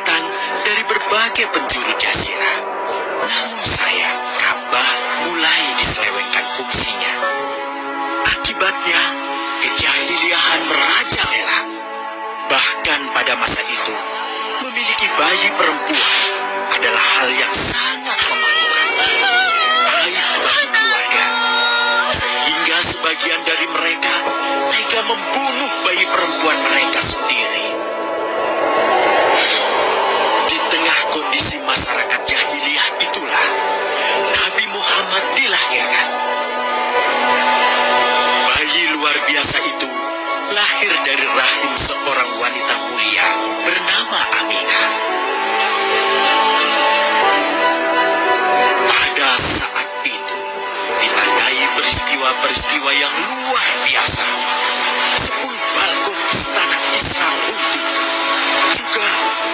datang dari berbagai penjuru jazirah. Namun sayang, Ka'bah mulai diselewengkan fungsinya. Akibatnya, kejahiliahan merajalela. Bahkan pada masa itu, memiliki bayi perempuan adalah hal yang sangat memalukan. Aib bagi keluarga. Sehingga sebagian dari mereka tega membunuh bayi perempuan mereka sendiri. Di tengah kondisi masyarakat jahiliyah itulah Nabi Muhammad dilahirkan. Bayi luar biasa itu lahir dari rahim seorang wanita mulia bernama Aminah. Pada saat itu ditandai peristiwa-peristiwa yang luar biasa. 10 balkon istana Kisra runtuh. Juga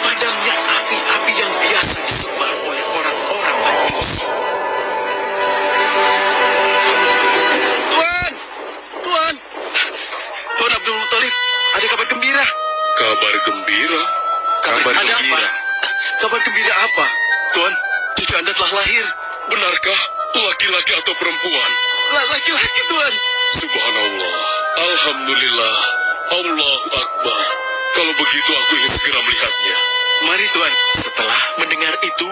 padamnya api-api yang biasa disembah oleh orang-orang Majusi. Tuan Abdul Muthalib, ada kabar gembira. Kabar gembira? Kabar Ada gembira? apa? Kabar gembira apa? Tuan, cucu Anda telah lahir. Benarkah? Laki-laki atau perempuan? Laki-laki, Tuan. Subhanallah. Alhamdulillah. Allahu Akbar. Kalau begitu aku ingin segera melihatnya. Mari, Tuan. Setelah mendengar itu,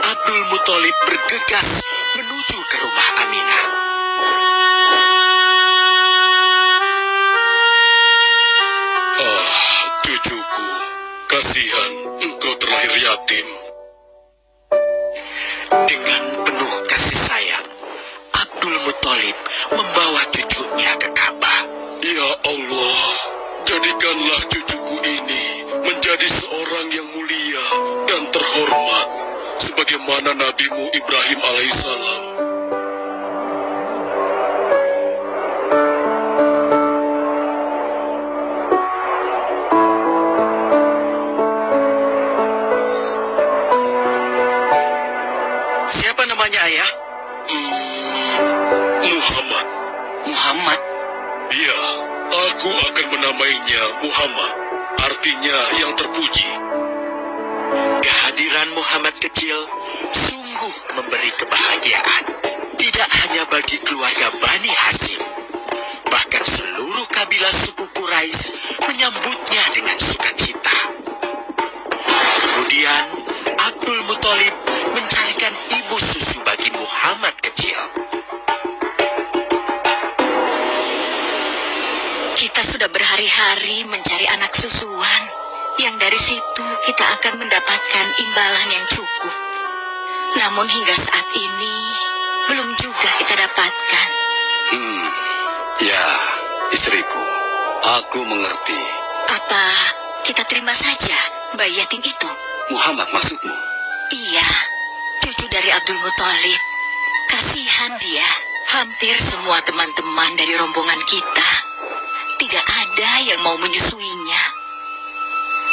Abdul Muthalib bergegas menuju ke rumah Aminah. Cucuku, kasihan engkau terlahir yatim. Dengan penuh kasih sayang, Abdul Muthalib membawa cucunya ke Ka'bah. Ya Allah, jadikanlah cucuku ini menjadi seorang yang mulia dan terhormat, sebagaimana Nabimu Ibrahim alaihissalam. Siapa namanya, Ayah? Muhammad. Muhammad. Ya, aku akan menamainya Muhammad. Artinya yang terpuji. Kehadiran Muhammad kecil sungguh memberi kebahagiaan. Tidak hanya bagi keluarga Bani Hashim. Bahkan seluruh kabilah suku Quraisy menyambutnya dengan sukacita. Kemudian, Abdul Muthalib mencarikan ibu susu bagi Muhammad kecil. Kita sudah berhari-hari mencari anak susuan, yang dari situ kita akan mendapatkan imbalan yang cukup. Namun hingga saat ini, belum juga kita dapatkan. Ya, istriku, aku mengerti. Apa kita terima saja bayi yatim itu? Muhammad maksudmu? Iya, cucu dari Abdul Muthalib. Kasihan dia. Hampir semua teman-teman dari rombongan kita tidak ada yang mau menyusuinya.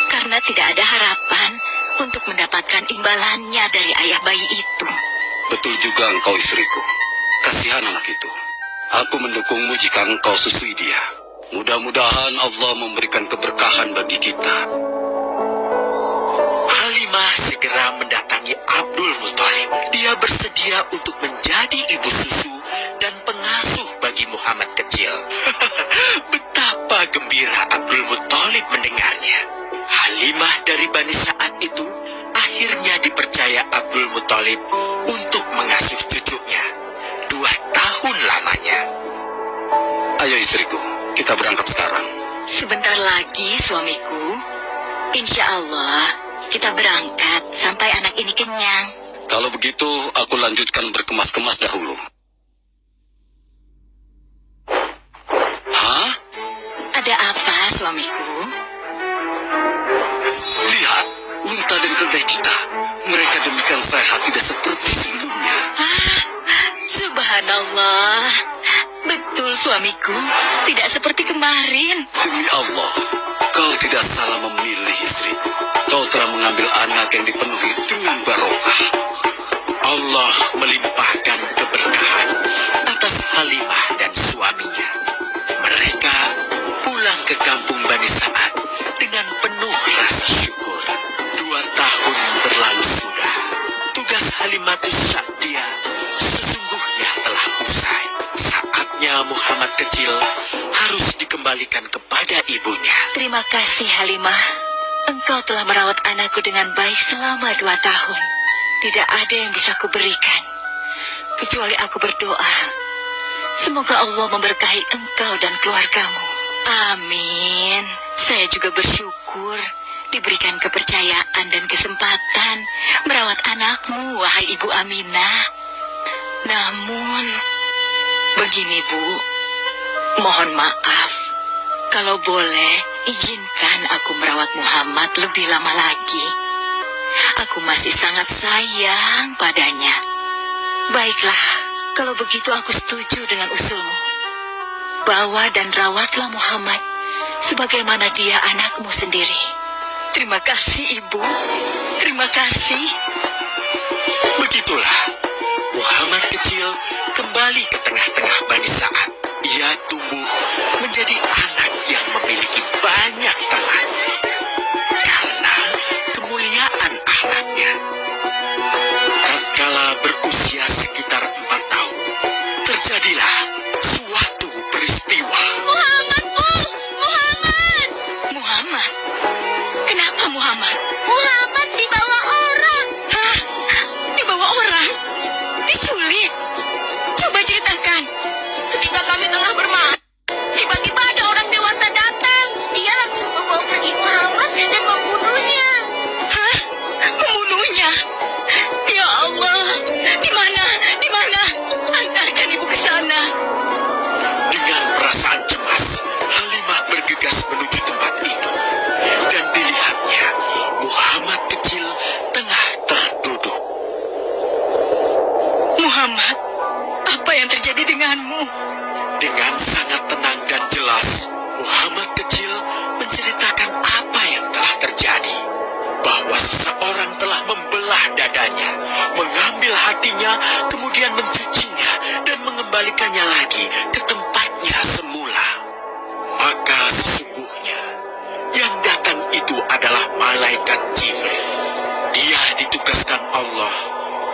Karena tidak ada harapan untuk mendapatkan imbalannya dari ayah bayi itu. Betul juga engkau istriku. Kasihan anak itu. Aku mendukungmu jika engkau susui dia. Mudah-mudahan Allah memberikan keberkahan bagi kita. Halimah segera mendatangi Abdul Muthalib. Dia bersedia untuk menjadi ibu susu dan pengasuh bagi Muhammad kecil. Betapa gembira Abdul Muthalib mendengarnya. Halimah dari Bani Sa'ad itu akhirnya dipercaya Abdul Muthalib untuk mengasuh cucunya 2 tahun lamanya. Ayo istriku, kita berangkat sekarang. Sebentar lagi, suamiku. Insya Allah, kita berangkat sampai anak ini kenyang. Kalau begitu, aku lanjutkan berkemas-kemas dahulu. Hah? Ada apa, suamiku? Lihat, unta dan keledai kita. Mereka demikian sehat, tidak seperti sebelumnya. Subhanallah. Betul, suamiku. Tidak seperti kemarin. Demi Allah, kau tidak salah memilih istriku. Kau telah mengambil anak yang dipenuhi dengan barokah. Allah melimpahkan keberkahan atas Halimah dan suaminya. Mereka pulang ke kampung Bani Sa'ad dengan penuh rasa syukur. 2 kembalikan kepada ibunya. Terima kasih Halimah. Engkau telah merawat anakku dengan baik selama 2 tahun. Tidak ada yang bisa kuberikan, kecuali aku berdoa. Semoga Allah memberkahi engkau dan keluargamu. Amin. Saya juga bersyukur diberikan kepercayaan dan kesempatan merawat anakmu, wahai Ibu Aminah. Namun, begini Bu, mohon maaf. Kalau boleh, izinkan aku merawat Muhammad lebih lama lagi. Aku masih sangat sayang padanya. Baiklah, kalau begitu aku setuju dengan usulmu. Bawa dan rawatlah Muhammad sebagaimana dia anakmu sendiri. Terima kasih, Ibu. Terima kasih. Begitulah, Muhammad kecil kembali ke tengah-tengah Bani Sa'ad. Ia tumbuh menjadi anak yang memiliki banyak teman karena kemuliaan akhlaknya. Tatkala berusia sekitar 4 tahun, terjadilah suatu peristiwa. Muhammad, Bu! Muhammad! Muhammad? Kenapa Muhammad? Muhammad dibawa orang. Hah? Dibawa orang? Diculik? Coba ceritakan. Ketika kami tengah bermain, tiba-tiba ada orang dewasa datang. Dia langsung membawa pergi Muhammad dan membunuhnya. Hah? Membunuhnya? Ya Allah, di mana? Di mana? Antarkan ibu ke sana. Dengan perasaan cemas, Halimah bergegas menuju tempat itu. Dan dilihatnya, Muhammad kecil tengah terduduk. Muhammad, apa yang terjadi denganmu? Dengan sangat tenang dan jelas, Muhammad kecil menceritakan apa yang telah terjadi. Bahwa seseorang telah membelah dadanya, mengambil hatinya, kemudian mencucinya, dan mengembalikannya lagi ke tempatnya semula. Maka sesungguhnya, yang datang itu adalah malaikat Jibril. Dia ditugaskan Allah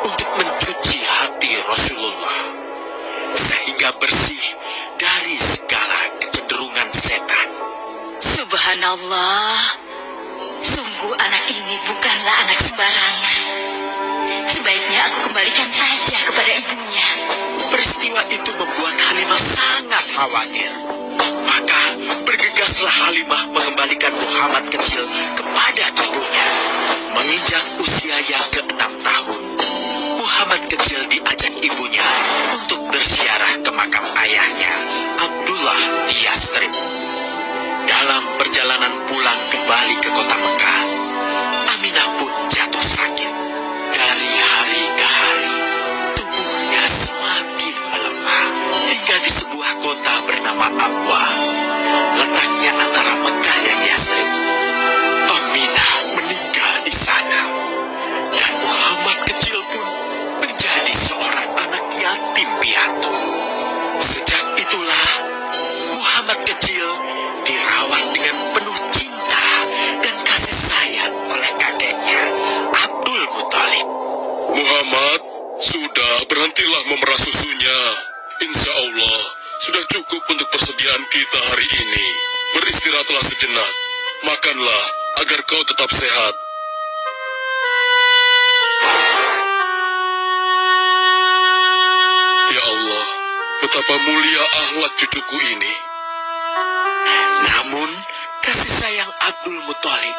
untuk mencuci hati Rasulullah, sehingga bersih dari segala kecenderungan setan. Subhanallah, sungguh anak ini bukanlah anak sembarangan. Sebaiknya aku kembalikan saja kepada ibunya. Peristiwa itu membuat Halimah sangat khawatir. Maka bergegaslah Halimah mengembalikan Muhammad kecil kepada ibunya. Menginjak usia yang ke-6 tahun, Muhammad kecil diajak ibunya untuk berziarah ke makam ayahnya, Abdullah di Yathrib. Dalam perjalanan pulang kembali ke kota Mekah, Aminah pun jatuh sakit. Dari hari ke hari, tubuhnya semakin melemah hingga di sebuah kota bernama Abwa, letaknya antara Mekah dan Yathrib. Aminah meninggal di sana, dan Muhammad kecil pun menjadi seorang anak yatim piatu. Sejak itulah Muhammad kecil dirawat dengan penuh cinta dan kasih sayang oleh kakeknya, Abdul Muthalib. Muhammad, sudah berhentilah memerah susunya. Insya Allah, sudah cukup untuk persediaan kita hari ini. Beristirahatlah sejenak. Makanlah agar kau tetap sehat. Ya Allah, betapa mulia akhlak cucuku ini. Namun, kasih sayang Abdul Muthalib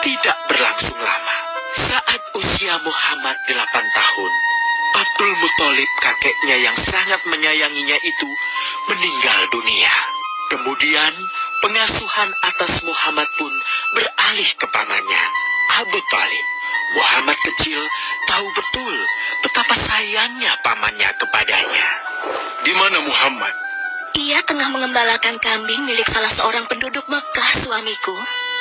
tidak berlangsung lama. Saat usia Muhammad 8 tahun, Abdul Muthalib, kakeknya yang sangat menyayanginya itu, meninggal dunia. Kemudian, pengasuhan atas Muhammad pun beralih ke pamannya, Abu Thalib. Muhammad kecil tahu betul betapa sayangnya pamannya kepadanya. Di mana Muhammad? Ia tengah mengembalakan kambing milik salah seorang penduduk Mekah, suamiku.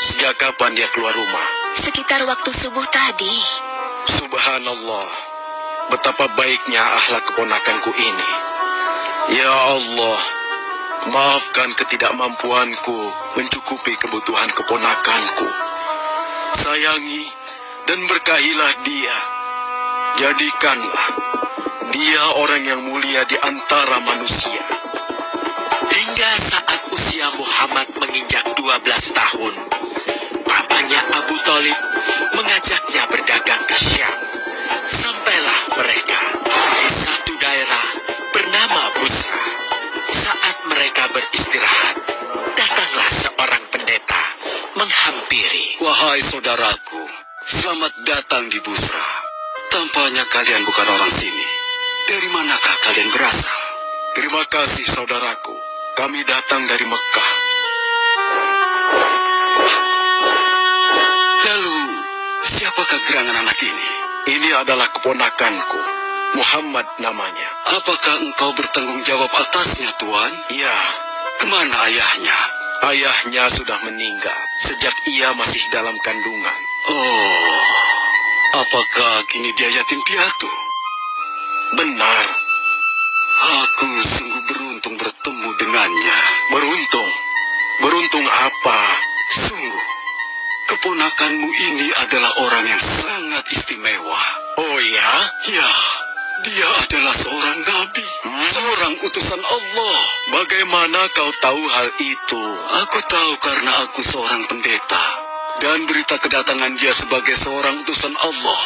Sejak kapan dia keluar rumah? Sekitar waktu subuh tadi. Subhanallah, betapa baiknya akhlak keponakanku ini. Ya Allah, maafkan ketidakmampuanku mencukupi kebutuhan keponakanku. Sayangi dan berkahilah dia. Jadikanlah dia orang yang mulia di antara manusia. Hingga saat usia usia Muhammad menginjak 12 tahun, pamannya Abu Thalib mengajaknya berdagang ke Syam. Sampailah mereka di satu daerah bernama Busra. Saat mereka beristirahat, datanglah seorang pendeta menghampiri. Wahai saudaraku, selamat datang di Busra. Tampaknya kalian bukan orang sini. Dari manakah kalian berasal? Terima kasih saudaraku. Kami datang dari Mekah. Lalu, siapakah gerangan anak ini? Ini adalah keponakanku. Muhammad namanya. Apakah engkau bertanggung jawab atasnya, Tuan? Ya, Kemana ayahnya? ayahnya sudah meninggal sejak ia masih dalam kandungan. Oh, apakah kini dia yatim piatu? Benar, Aku sungguh beruntung bertemu dengannya. beruntung. Beruntung apa? Sungguh, keponakanmu ini adalah orang yang sangat istimewa. Oh ya? Ya, dia adalah seorang nabi, seorang utusan Allah. Bagaimana kau tahu hal itu? Aku tahu karena aku seorang pendeta. Dan berita kedatangan dia sebagai seorang utusan Allah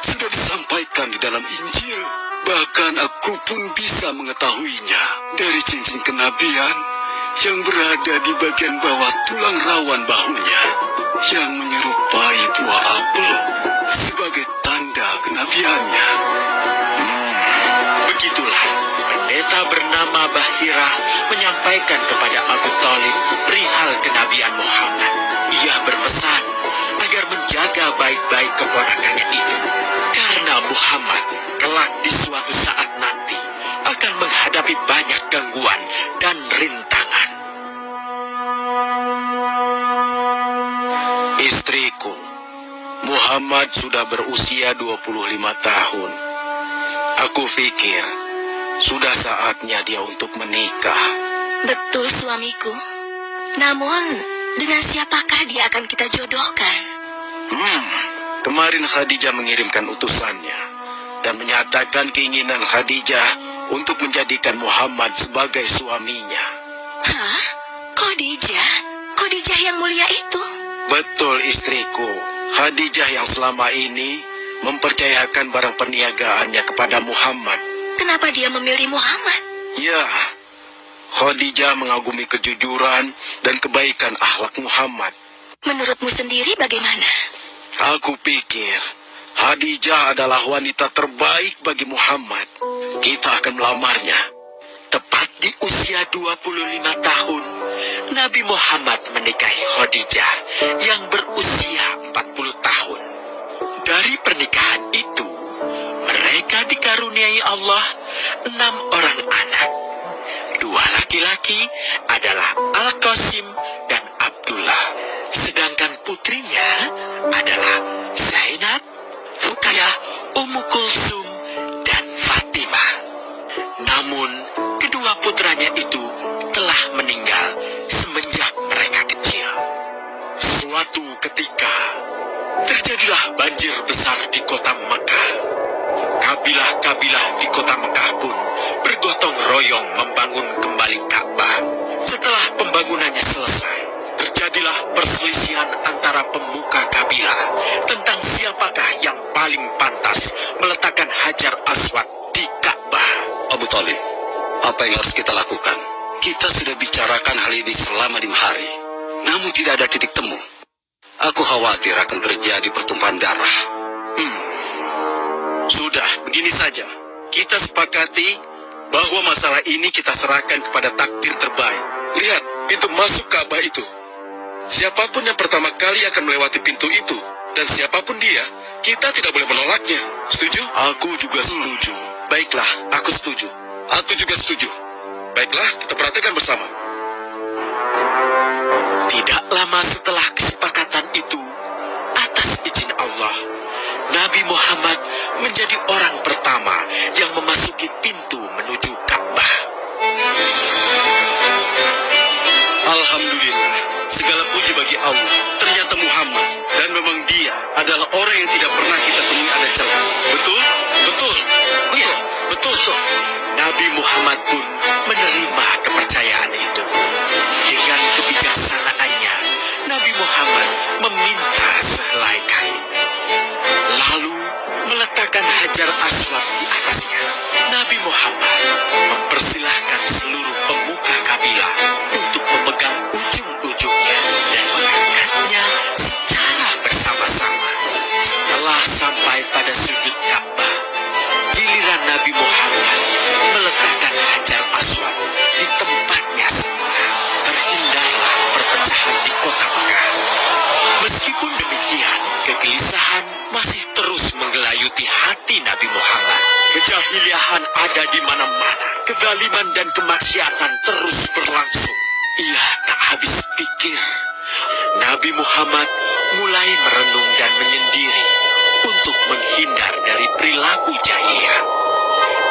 sudah disampaikan di dalam Injil. Bahkan aku pun bisa mengetahuinya dari cincin kenabian yang berada di bagian bawah tulang rawan bahunya, yang menyerupai buah apel sebagai tanda kenabiannya. Begitulah, pendeta bernama Bahira menyampaikan kepada Abu Thalib perihal kenabian Muhammad. Ia berpesan agar menjaga baik-baik keponakannya itu, karena Muhammad kelak di suatu saat nanti akan menghadapi banyak gangguan dan rintangan. Istriku, Muhammad sudah berusia 25 tahun. Aku pikir sudah saatnya dia untuk menikah. Betul, suamiku. Namun, dengan siapakah dia akan kita jodohkan? Kemarin Khadijah mengirimkan utusannya dan menyatakan keinginan Khadijah untuk menjadikan Muhammad sebagai suaminya. Hah? Khadijah? Khadijah yang mulia itu? Betul, istriku. Khadijah yang selama ini mempercayakan barang perniagaannya kepada Muhammad. Kenapa dia memilih Muhammad? Ya, Khadijah mengagumi kejujuran dan kebaikan akhlak Muhammad. Menurutmu sendiri bagaimana? Aku pikir Khadijah adalah wanita terbaik bagi Muhammad. Kita akan melamarnya. Tepat di usia 25 tahun, Nabi Muhammad menikahi Khadijah yang berusia 40 tahun. Dari pernikahan itu, mereka dikaruniai Allah 6 orang anak. 2 laki-laki adalah Al-Qasim dan Abdullah. Sedangkan putrinya adalah Zainab, Ruqayyah, Ummu Kulsum, dan Fatimah. Namun, kedua putranya itu telah meninggal semenjak mereka kecil. Suatu ketika, terjadilah banjir besar di kota Mekah. Kabilah-kabilah di kota Mekah pun bergotong royong membangun kembali Ka'bah. Setelah pembangunannya selesai, terjadilah perselisihan antara pemuka kabilah tentang siapakah yang paling pantas meletakkan Hajar Aswad di Ka'bah. Abu Thalib, apa yang harus kita lakukan? Kita sudah bicarakan hal ini selama 5 hari, namun tidak ada titik temu. Aku khawatir akan terjadi pertumpahan darah. Sudah, begini saja. Kita sepakati bahwa masalah ini kita serahkan kepada takdir terbaik. Lihat, pintu masuk Ka'bah itu. Siapapun yang pertama kali akan melewati pintu itu, dan siapapun dia, kita tidak boleh menolaknya. Setuju? Aku juga setuju. Baiklah, aku setuju. Aku juga setuju. Baiklah, kita perhatikan bersama. Tidak lama setelah kesepakatan itu, atas izin Allah, Nabi Muhammad menjadi orang pertama yang memasuki pintu menuju Ka'bah. Alhamdulillah, segala puji bagi Allah. Ternyata Muhammad, dan memang dia adalah orang yang tidak pernah kita temui ada celah. Betul? Betul. Ya, Betul. Nabi Muhammad pun menerima kepercayaan itu. Dengan Kejahiliahan ada di mana-mana. Kezaliman dan kemaksiatan terus berlangsung. Ia tak habis pikir. Nabi Muhammad mulai merenung dan menyendiri untuk menghindar dari perilaku jahiliyah.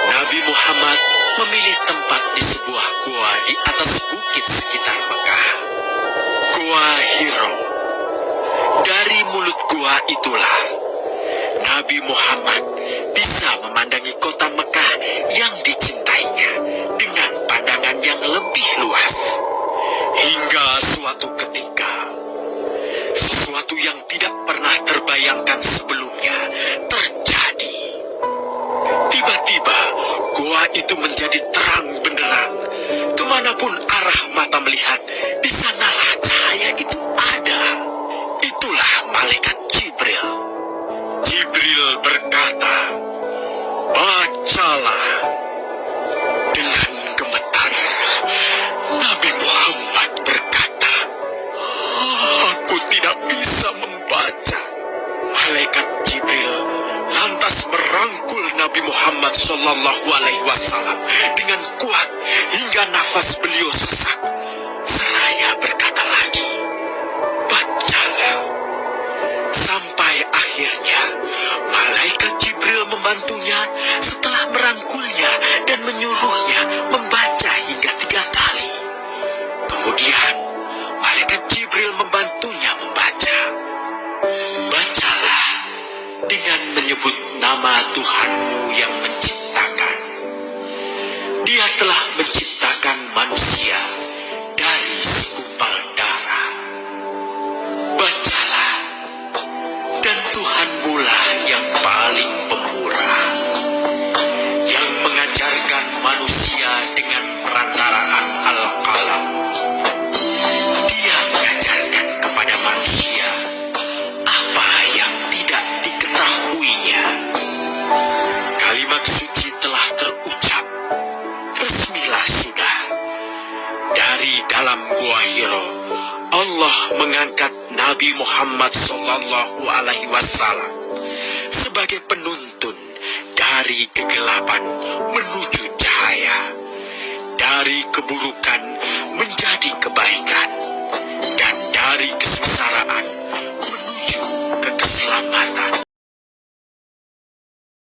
Nabi Muhammad memilih tempat di sebuah gua di atas bukit sekitar Mekah. Gua Hiro. Dari mulut gua itulah Nabi Muhammad bisa memandangi kota Mekah yang dicintainya dengan pandangan yang lebih luas. Hingga suatu ketika, sesuatu yang tidak pernah terbayangkan sebelumnya terjadi. Tiba-tiba, gua itu menjadi terang benderang. Kemanapun arah mata melihat, di sanalah cahaya itu ada. Itulah malaikat Jibril. Jibril berkata, "Bacalah." Dengan gemetar, Nabi Muhammad berkata, "Aku tidak bisa membaca." Malaikat Jibril lantas merangkul Nabi Muhammad SAW dengan kuat hingga nafas beliau sesak. Seraya berkata lagi, "Bacalah." Sampai akhirnya malaikat Jibril membantunya setelah merangkulnya dan menyuruhnya membaca hingga 3 kali. Kemudian malaikat Jibril membantunya membaca. "Bacalah dengan menyebut nama Tuhanmu yang menciptakan. Dia telah menciptakan manusia dari segumpal darah. Bacalah, dan Tuhanmu lah yang paling pemurah, yang mengajarkan manusia dengan perantaraan al-qalam. Dia mengajarkan kepada manusia apa yang tidak diketahuinya." Kalimat suci telah terucap. Resmilah sudah. Dari dalam Gua Hiro, Allah mengangkat Nabi Muhammad SAW sebagai penuntun dari kegelapan menuju cahaya, dari keburukan menjadi kebaikan.